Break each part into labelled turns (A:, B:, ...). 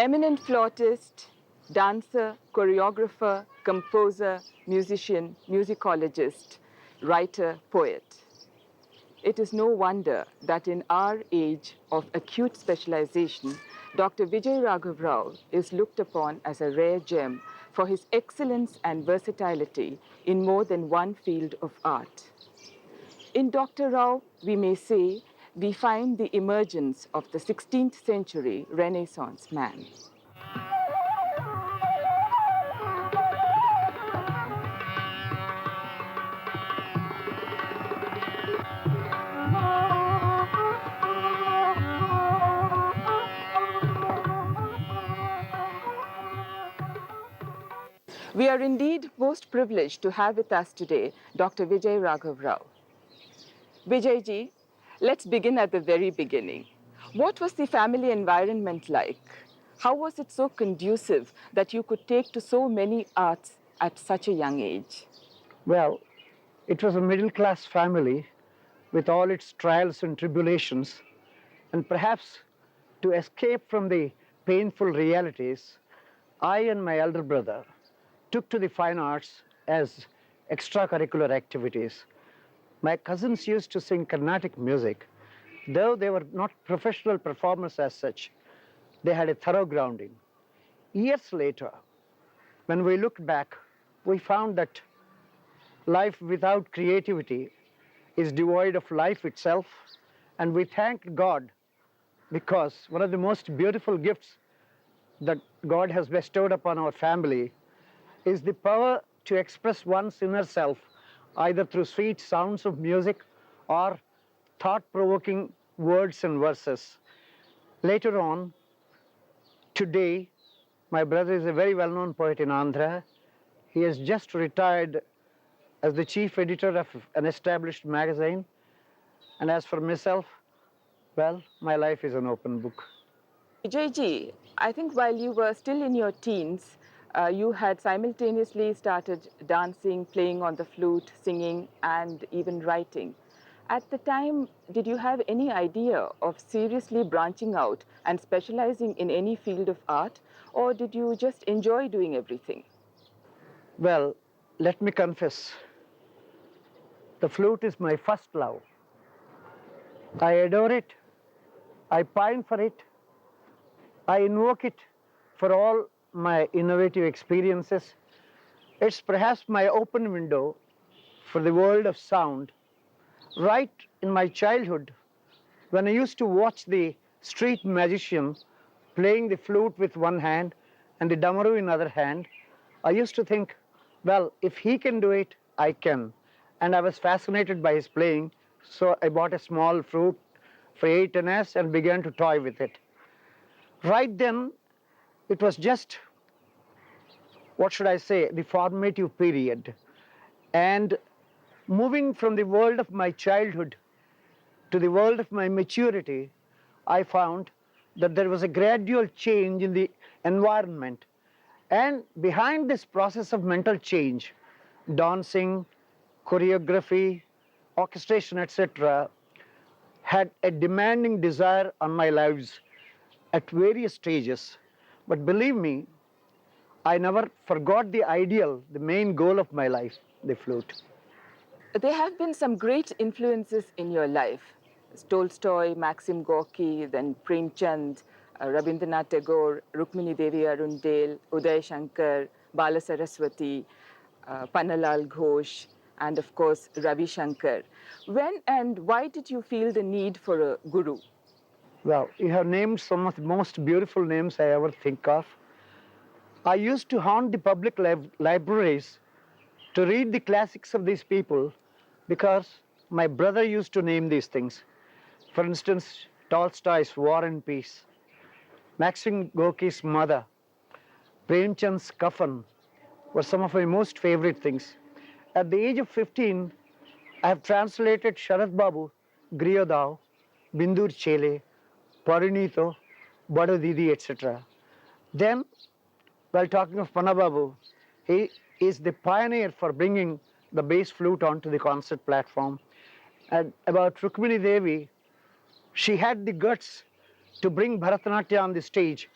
A: Eminent flautist, dancer, choreographer, composer, musician, musicologist, writer, poet. It is no wonder that in our age of acute specialization, Dr. Vijay Raghav Rao is looked upon as a rare gem for his excellence and versatility in more than one field of art. In Dr. Rao, we may say, we find the emergence of the 16th century Renaissance man. We are indeed most privileged to have with us today Dr. Vijay Raghav Rao. Vijayji, let's begin at the very beginning. What was the family environment like? How was it so conducive that you could take to so many arts at such a young age?
B: Well, it was a middle-class family with all its trials and tribulations, and perhaps to escape from the painful realities, I and my elder brother took to the fine arts as extracurricular activities. My cousins used to sing Carnatic music, though they were not professional performers as such. They had a thorough grounding. Years later, when we looked back, we found that life without creativity is devoid of life itself, and we thanked God because one of the most beautiful gifts that God has bestowed upon our family is the power to express one's inner self either through sweet sounds of music or thought-provoking words and verses. Later on, today, my brother is a very well-known poet in Andhra. He has just retired as the chief editor of an established magazine. And as for myself, well, my life is an open book.
A: Vijayji, I think while you were still in your teens, you had simultaneously started dancing, playing on the flute, singing, and even writing. At the time, did you have any idea of seriously branching out and specializing in any field of art, or did you just enjoy doing everything?
B: Well, let me confess, the flute is my first love. I adore it, I pine for it, I invoke it for all my innovative experiences. It's perhaps my open window for the world of sound. Right in my childhood, when I used to watch the street magician playing the flute with one hand and the damaru in other hand, I used to think, well, if he can do it, I can. And I was fascinated by his playing, so I bought a small flute for 8 annas and began to toy with it. Right then, it was just, what should I say, the formative period. And moving from the world of my childhood to the world of my maturity, I found that there was a gradual change in the environment. And behind this process of mental change, dancing, choreography, orchestration, etc., had a demanding desire on my lives at various stages. But believe me, I never forgot the ideal, the main goal of my life, the flute.
A: There have been some great influences in your life. Tolstoy, Maxim Gorky, then Premchand, Rabindranath Tagore, Rukmini Devi Arundel, Uday Shankar, Bala Saraswati, Pannalal Ghosh, and of course Ravi Shankar. When and why did you feel the need for a guru?
B: Well, you have named some of the most beautiful names I ever think of. I used to haunt the public libraries to read the classics of these people because my brother used to name these things. For instance, Tolstoy's War and Peace, Maxim Gorky's Mother, Premchand's Kafan were some of my most favorite things. At the age of 15, I have translated Sharat Babu, Griyodao, Bindur Chele, Parinito, Bada Didi, etc. Then, while talking of Pannababu, he is the pioneer for bringing the bass flute onto the concert platform. And about Rukmini Devi, she had the guts to bring Bharatanatyam on the stage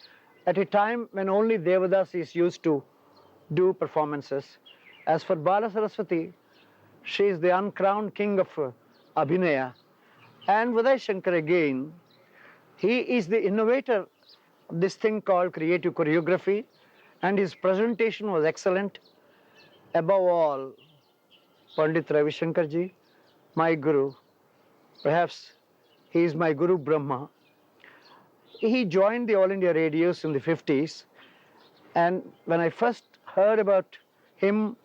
B: at a time when only Devadasis used to do performances. As for Bala Saraswati, she is the uncrowned king of Abhinaya. And Vijay Shankar again, he is the innovator of this thing called creative choreography, and his presentation was excellent. Above all, Pandit Ravi Shankar ji, my guru, perhaps he is my Guru Brahma. He joined the All India radios in the 50s, and when I first heard about him,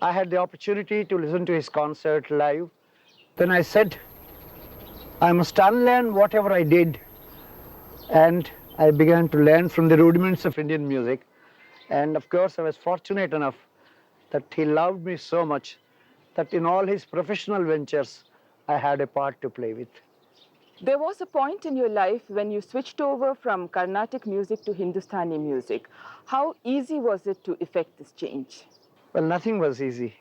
B: I had the opportunity to listen to his concert live. Then I said, I must unlearn whatever I did, and I began to learn from the rudiments of Indian music. And of course, I was fortunate enough that he loved me so much that in all his professional ventures, I had a part to play with.
A: There was a point in your life when you switched over from Carnatic music to Hindustani music. How easy was it to effect this change?
B: Well, nothing was easy.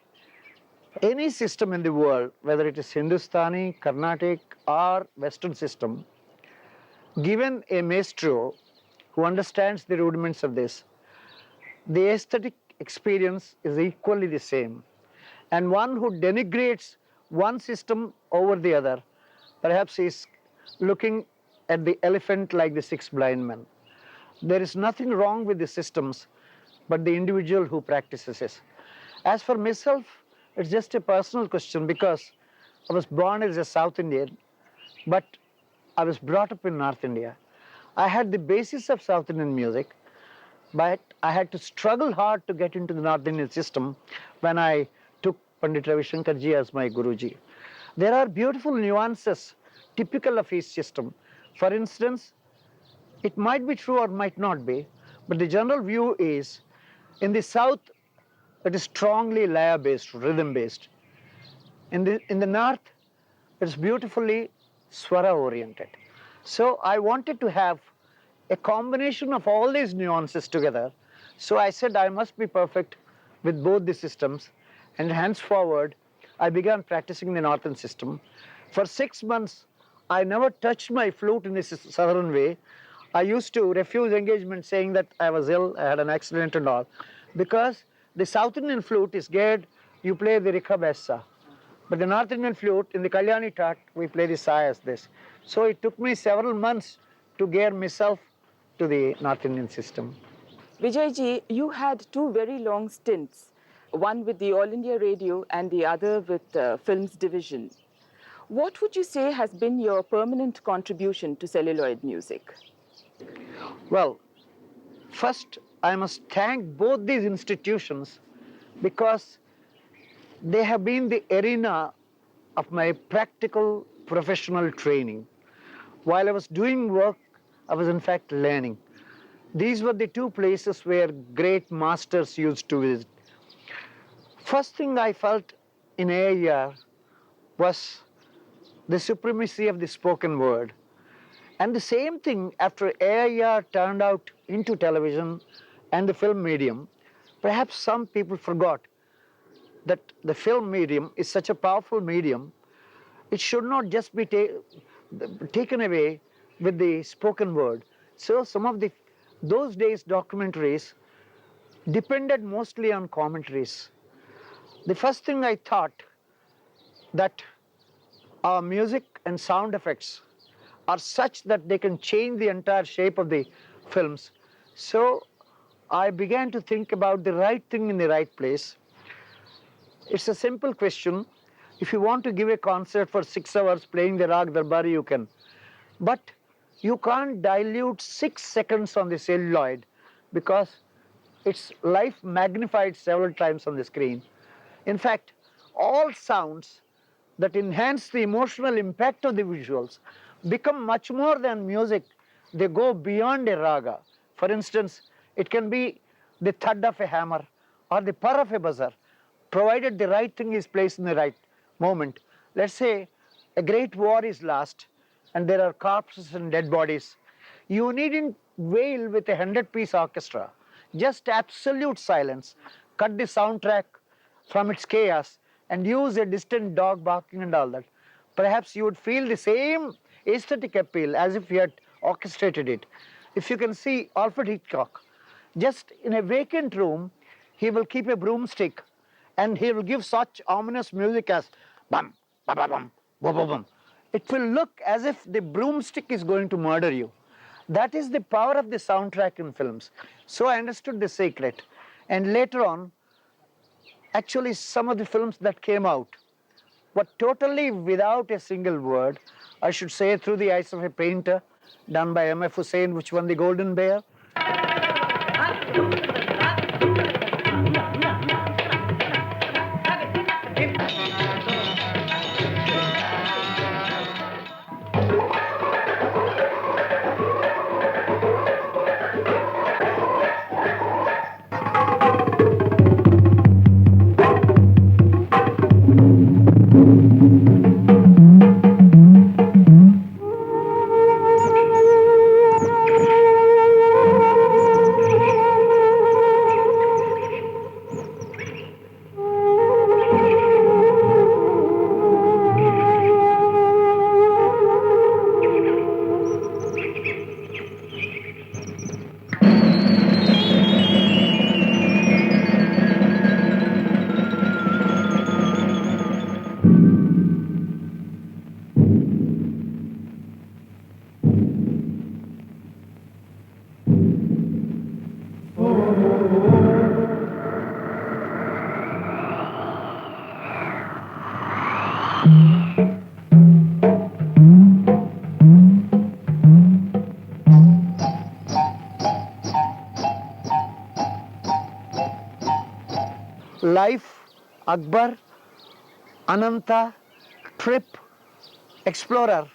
B: Any system in the world, whether it is Hindustani, Carnatic, or Western system, given a maestro who understands the rudiments of this, the aesthetic experience is equally the same. And one who denigrates one system over the other, perhaps is looking at the elephant like the six blind men. There is nothing wrong with the systems, but the individual who practices it. As for myself, it's just a personal question because I was born as a South Indian, but I was brought up in North India. I had the basis of South Indian music, but I had to struggle hard to get into the North Indian system when I took Pandit Ravi Shankar ji as my Guruji. There are beautiful nuances typical of his system. For instance, it might be true or might not be, but the general view is in the South, it is strongly laya-based, rhythm-based. In the North, it's beautifully swara-oriented. So I wanted to have a combination of all these nuances together. So I said I must be perfect with both the systems, and henceforward, I began practicing the Northern system. For 6 months, I never touched my flute in the Southern way. I used to refuse engagement saying that I was ill, I had an accident and all, because the South Indian flute is geared, you play the Rikhabessa. But the North Indian flute, in the Kalyani Tat, we play the Sa as this. So it took me several months to gear myself to the North Indian system.
A: Vijayji, you had two very long stints, one with the All India Radio and the other with the Films Division. What would you say has been your permanent contribution to celluloid music?
B: Well, first I must thank both these institutions because they have been the arena of my practical professional training. While I was doing work, I was in fact learning. These were the two places where great masters used to visit. First thing I felt in AIR was the supremacy of the spoken word. And the same thing after AIR turned out into television and the film medium, perhaps some people forgot that the film medium is such a powerful medium. It should not just be taken away with the spoken word. So some of those days documentaries depended mostly on commentaries. The first thing I thought that our music and sound effects are such that they can change the entire shape of the films. So I began to think about the right thing in the right place. It's a simple question. If you want to give a concert for 6 hours playing the Rag Darbari, you can. But you can't dilute 6 seconds on the celluloid because it's life magnified several times on the screen. In fact, all sounds that enhance the emotional impact of the visuals become much more than music. They go beyond a raga. For instance, it can be the thud of a hammer or the purr of a buzzer, provided the right thing is placed in the right moment. Let's say a great war is lost and there are corpses and dead bodies. You needn't wail with a 100-piece orchestra. Just absolute silence. Cut the soundtrack from its chaos and use a distant dog barking and all that. Perhaps you would feel the same aesthetic appeal as if you had orchestrated it. if you can see Alfred Hitchcock, just in a vacant room, he will keep a broomstick and he will give such ominous music as bum, ba ba bum, ba ba bum. It will look as if the broomstick is going to murder you. That is the power of the soundtrack in films. So I understood the secret. And later on, actually some of the films that came out were totally without a single word. I should say Through the Eyes of a Painter, done by M.F. Hussain, which won the Golden Bear. Life, Akbar, Ananta, Trip, Explorer,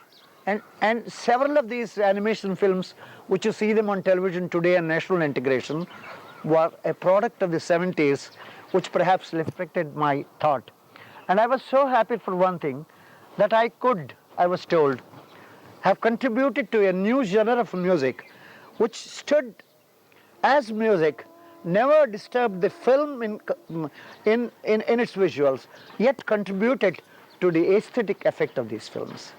B: and several of these animation films, which you see them on television today and national integration, were a product of the 70s, which perhaps reflected my thought. And I was so happy for one thing, that I could, I was told, have contributed to a new genre of music, which stood as music, never disturbed the film in its visuals, yet contributed to the aesthetic effect of these films.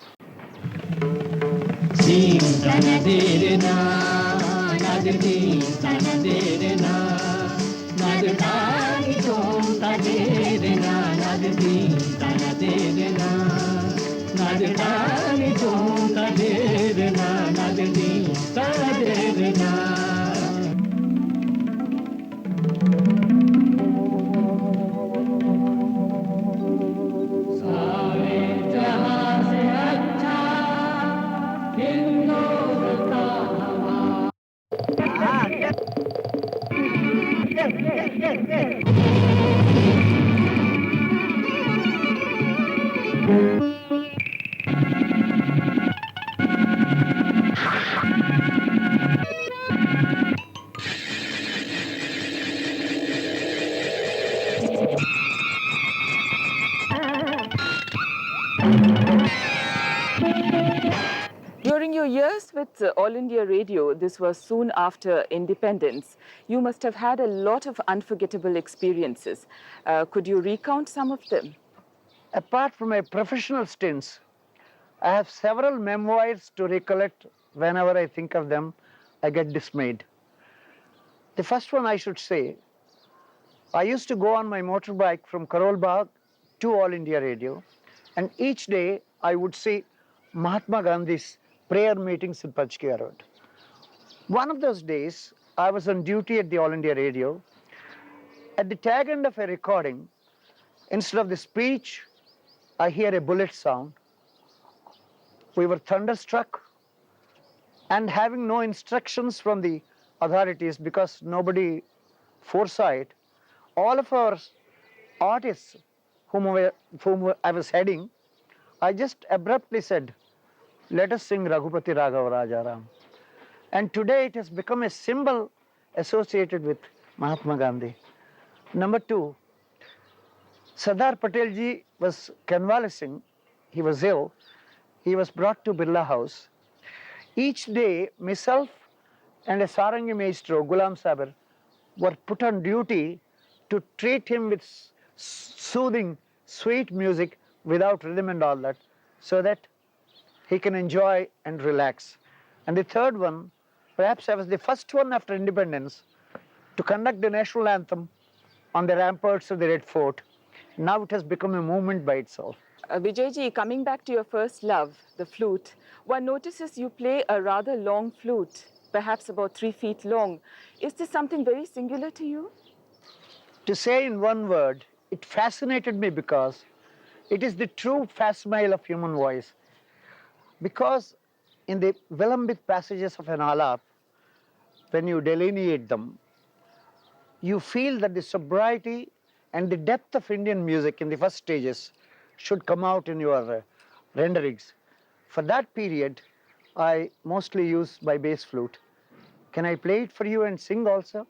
A: During your years with All India Radio, this was soon after independence, you must have had a lot of unforgettable experiences. Could you recount some of them?
B: Apart from my professional stints, I have several memoirs to recollect. Whenever I think of them, I get dismayed. The first one I should say, I used to go on my motorbike from Karol Bagh to All India Radio, and each day I would see Mahatma Gandhi's prayer meetings in Pachkia Road. One of those days, I was on duty at the All India Radio. At the tag end of a recording, instead of the speech, I hear a bullet sound. We were thunderstruck, and having no instructions from the authorities, because nobody foresaw it, all of our artists whom I was heading, I just abruptly said, let us sing Raghupati Raghav Rajaram. And today it has become a symbol associated with Mahatma Gandhi. Number two, Sardar Patel ji was convalescing, he was ill, he was brought to Birla House. Each day, myself and a Sarangi maestro, Gulam Saber, were put on duty to treat him with soothing, sweet music without rhythm and all that, so that he can enjoy and relax. And the third one, Perhaps I was the first one after independence to conduct the national anthem on the ramparts of the Red Fort. Now it has become a movement by itself.
A: Vijayji, coming back to your first love, the flute, one notices you play a rather long flute, perhaps about 3 feet long. Is this something very singular to you?
B: To say in one word, it fascinated me because it is the true facsimile of human voice. Because in the Vilambit passages of an alap, when you delineate them, you feel that the sobriety and the depth of Indian music in the first stages should come out in your renderings. For that period, I mostly use my bass flute. Can I play it for you and sing also?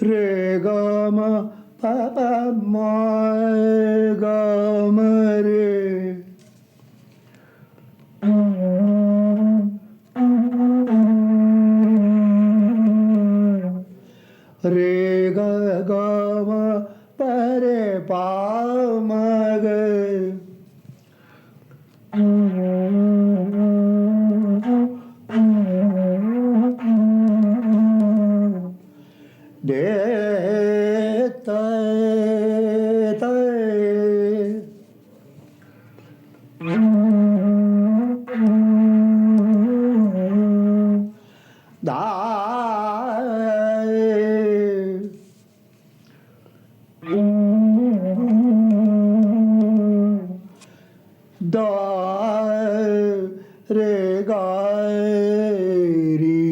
B: Re ga ma pa pa ma ga ma re. Re ga ga ma pa re pa ma ga. De ta ta da da re ga ri.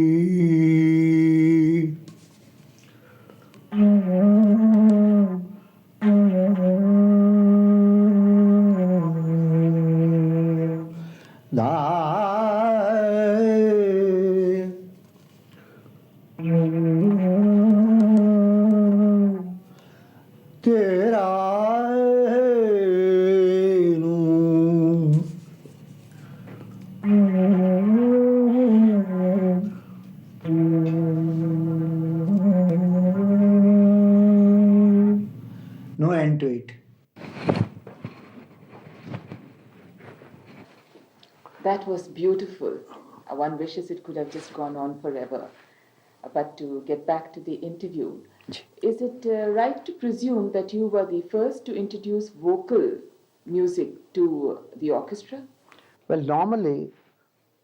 B: No end to it.
A: That was beautiful. One wishes it could have just gone on forever. But to get back to the interview, is it right to presume that you were the first to introduce vocal music to the orchestra?
B: Well, normally,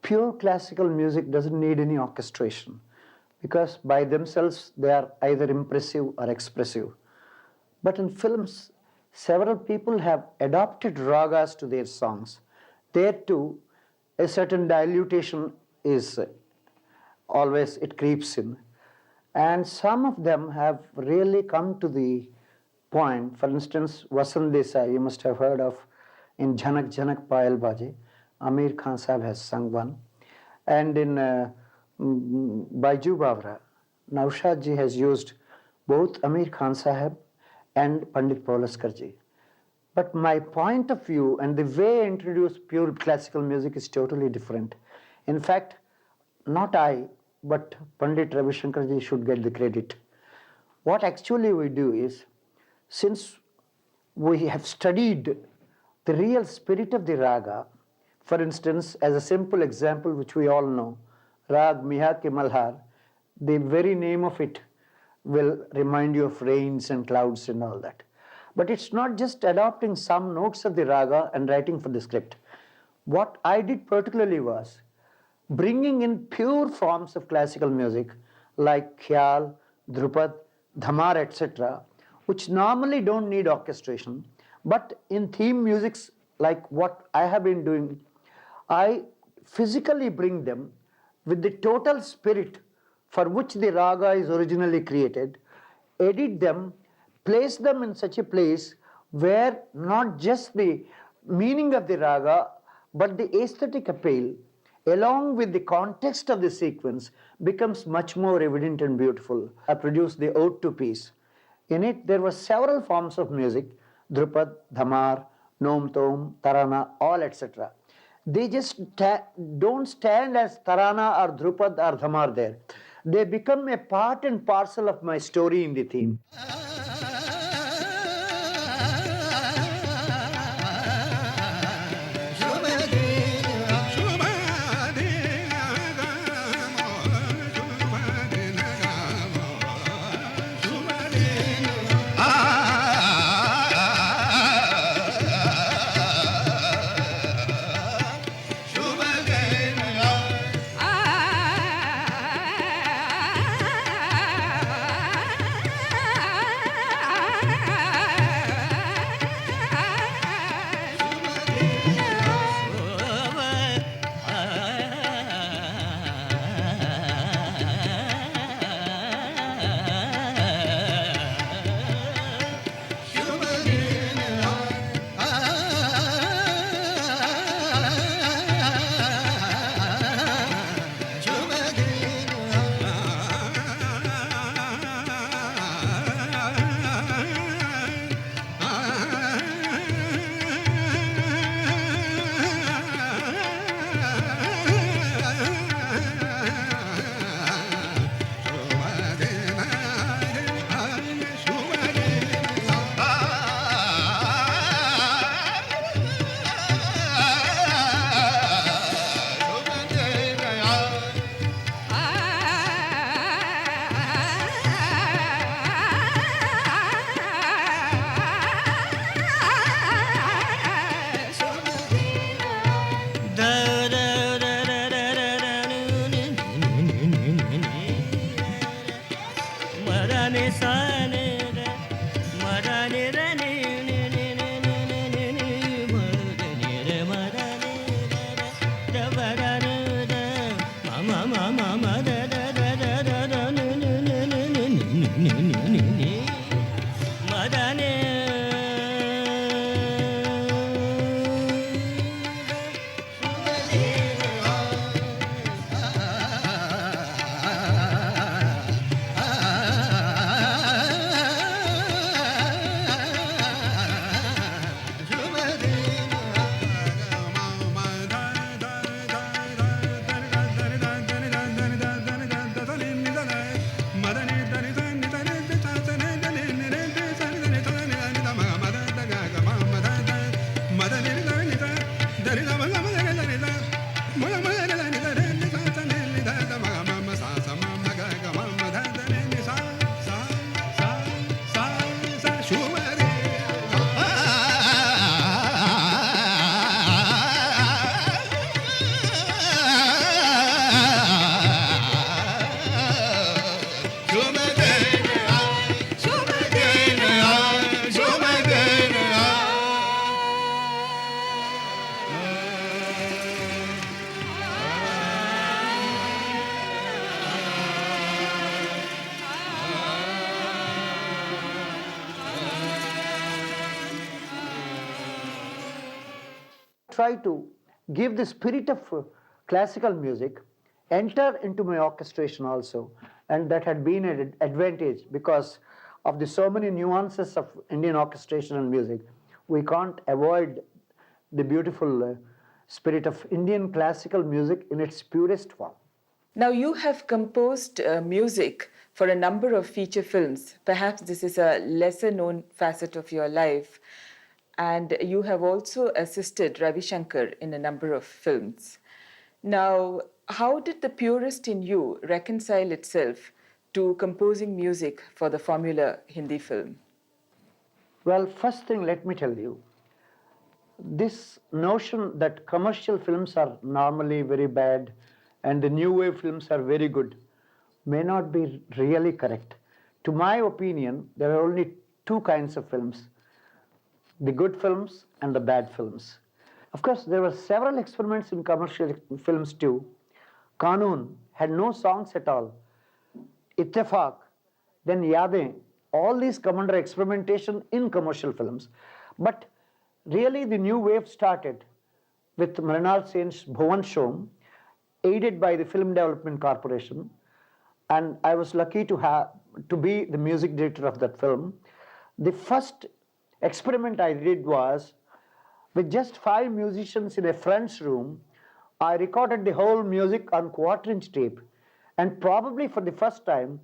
B: pure classical music doesn't need any orchestration because by themselves they are either impressive or expressive. But in films, several people have adopted ragas to their songs. There too, a certain dilution is always, it creeps in. And some of them have really come to the point. For instance, Vasant Desai, you must have heard of in Jhanak Jhanak Payal Baje. Amir Khan Sahib has sung one. And in Baiju Bavra, Naushad ji has used both Amir Khan Sahib and Pandit Paulaskar ji. But my point of view and the way I introduce pure classical music is totally different. In fact, not I, but Pandit Ravi Shankar ji should get the credit. What actually we do is, since we have studied the real spirit of the raga, for instance, as a simple example which we all know, Rag Miha Ke Malhar, the very name of it will remind you of rains and clouds and all that. But it's not just adopting some notes of the raga and writing for the script. What I did particularly was bringing in pure forms of classical music like khyal, drupad, dhamar, etc., which normally don't need orchestration, but in theme musics like what I have been doing, I physically bring them with the total spirit for which the raga is originally created, edit them, place them in such a place where not just the meaning of the raga, but the aesthetic appeal, along with the context of the sequence, becomes much more evident and beautiful. I produced the Ode to Peace. In it, there were several forms of music, Drupad, Dhamar, Nom Tom, Tarana, all etc. They just don't stand as Tarana or Drupad or Dhamar there. They become a part and parcel of my story in the theme. Try to give the spirit of classical music, enter into my orchestration also, and that had been an advantage because of the so many nuances of Indian orchestration and music. We can't avoid the beautiful spirit of Indian classical music in its purest form.
A: Now, you have composed music for a number of feature films. Perhaps this is a lesser known facet of your life. And you have also assisted Ravi Shankar in a number of films. Now, how did the purist in you reconcile itself to composing music for the formula Hindi film?
B: Well, first thing, let me tell you, this notion that commercial films are normally very bad and the new wave films are very good may not be really correct. To my opinion, there are only two kinds of films: the good films and the bad films. Of course, there were several experiments in commercial films too. Qanun had no songs at all. Ittefaq, then Yadein, all these come under experimentation in commercial films. But really the new wave started with Mrinal Sen's Bhuvan Shom aided by the Film Development Corporation, and I was lucky to be the music director of that film. The first experiment I did was with just 5 musicians in a friend's room. I recorded the whole music on quarter-inch tape, and probably for the first time,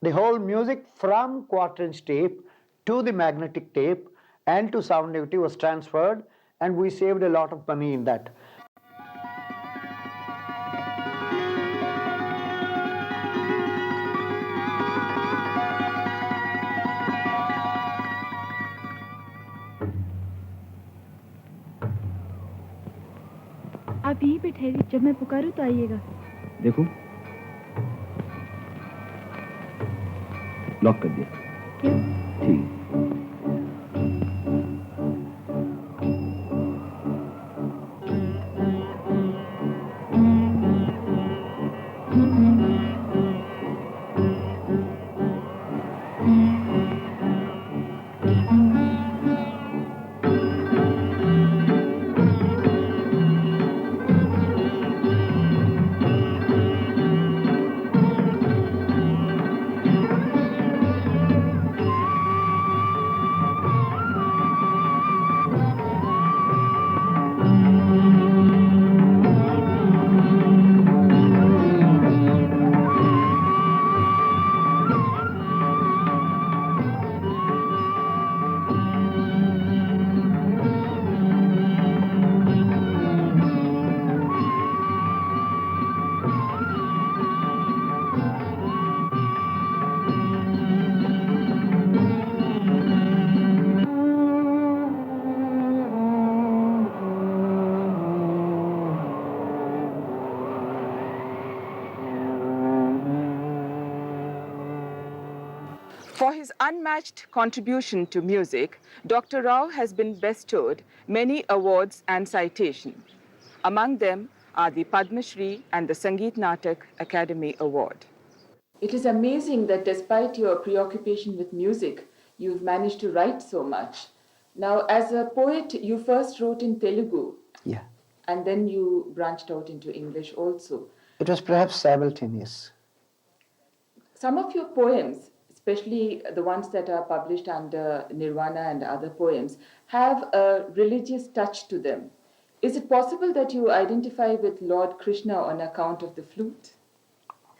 B: the whole music from quarter-inch tape to the magnetic tape and to sound negative was transferred, and we saved a lot of money in that.
C: आप यहीं पे ठहरिए, जब मैं पुकारूं तो आइएगा।
D: देखो, lock कर दिया।
C: क्यों?
D: ठीक।
A: For his unmatched contribution to music, Dr. Rao has been bestowed many awards and citations. Among them are the Padma Shri and the Sangeet Natak Academy Award. It is amazing that despite your preoccupation with music, you've managed to write so much. Now, as a poet, you first wrote in Telugu.
B: Yeah.
A: And then you branched out into English also.
B: It was perhaps simultaneous.
A: Some of your poems, especially the ones that are published under Nirvana and other poems, have a religious touch to them. Is it possible that you identify with Lord Krishna on account of the flute?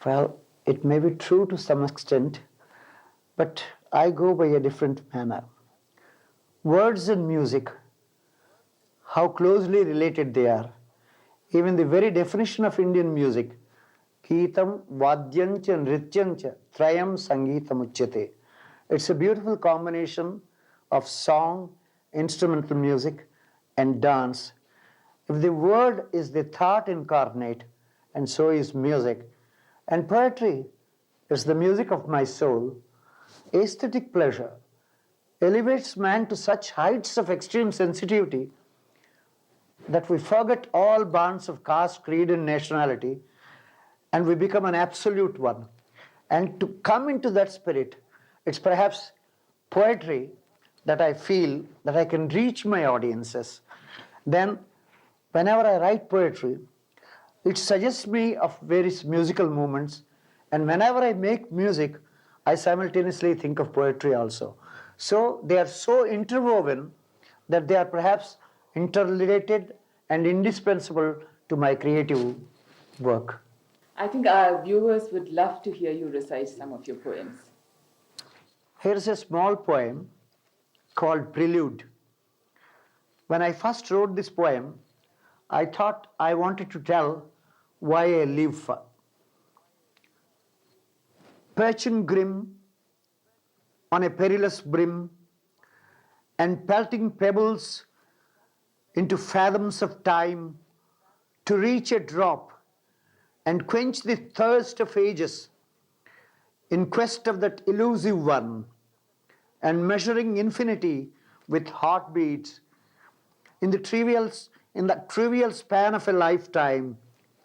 B: Well, it may be true to some extent, but I go by a different manner. Words and music, how closely related they are. Even the very definition of Indian music, Geetam, Vadyancha, Nrityancha, Trayam Sangeetam Uchyate. It's a beautiful combination of song, instrumental music, and dance. If the word is the thought incarnate, and so is music, and poetry is the music of my soul, aesthetic pleasure elevates man to such heights of extreme sensitivity that we forget all bonds of caste, creed, and nationality, and we become an absolute one. And to come into that spirit, it's perhaps poetry that I feel that I can reach my audiences. Then, whenever I write poetry, it suggests me of various musical movements, and whenever I make music, I simultaneously think of poetry also. So they are so interwoven that they are perhaps interrelated and indispensable to my creative work.
A: I think our viewers would love to hear you recite some of your poems.
B: Here's a small poem called Prelude. When I first wrote this poem, I thought I wanted to tell why I live for. Perching grim on a perilous brim, and pelting pebbles into fathoms of time to reach a drop and quench the thirst of ages in quest of that elusive one, and measuring infinity with heartbeats in the trivial span of a lifetime,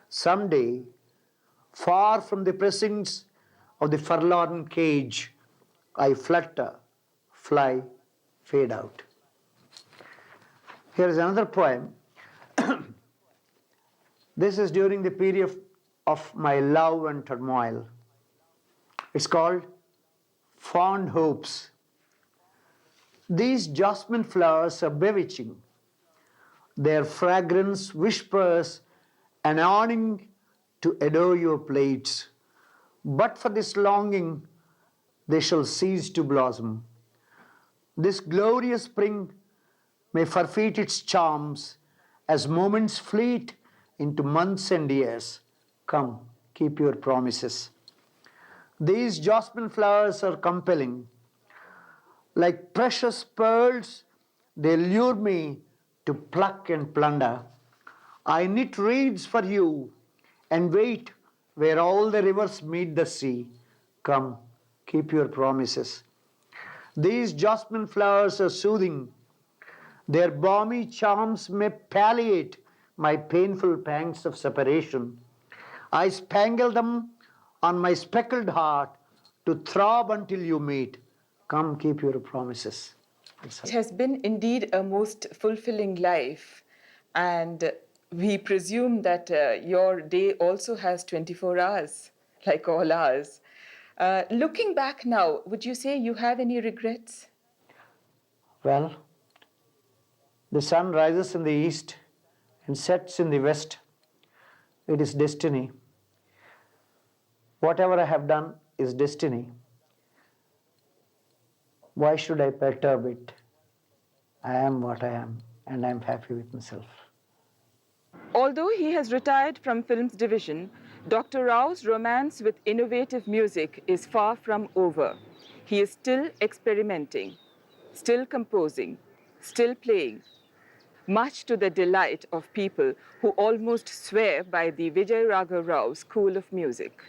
B: someday, far from the precincts of the forlorn cage, I flutter, fly, fade out. Here is another poem. This is during the period of my love and turmoil. It's called Fond Hopes. These jasmine flowers are bewitching. Their fragrance whispers an awning to adore your plates. But for this longing, they shall cease to blossom. This glorious spring may forfeit its charms as moments fleet into months and years. Come, keep your promises. These jasmine flowers are compelling. Like precious pearls, they lure me to pluck and plunder. I knit reeds for you and wait where all the rivers meet the sea. Come, keep your promises. These jasmine flowers are soothing. Their balmy charms may palliate my painful pangs of separation. I spangle them on my speckled heart to throb until you meet. Come, keep your promises.
A: It has been indeed a most fulfilling life, and we presume that your day also has 24 hours, like all ours. Looking back now, would you say you have any regrets?
B: Well, the sun rises in the east and sets in the west. It is destiny. Whatever I have done is destiny. Why should I perturb it? I am what I am, and I am happy with myself.
A: Although he has retired from films division, Dr. Rao's romance with innovative music is far from over. He is still experimenting, still composing, still playing, much to the delight of people who almost swear by the Vijay Raghav Rao School of Music.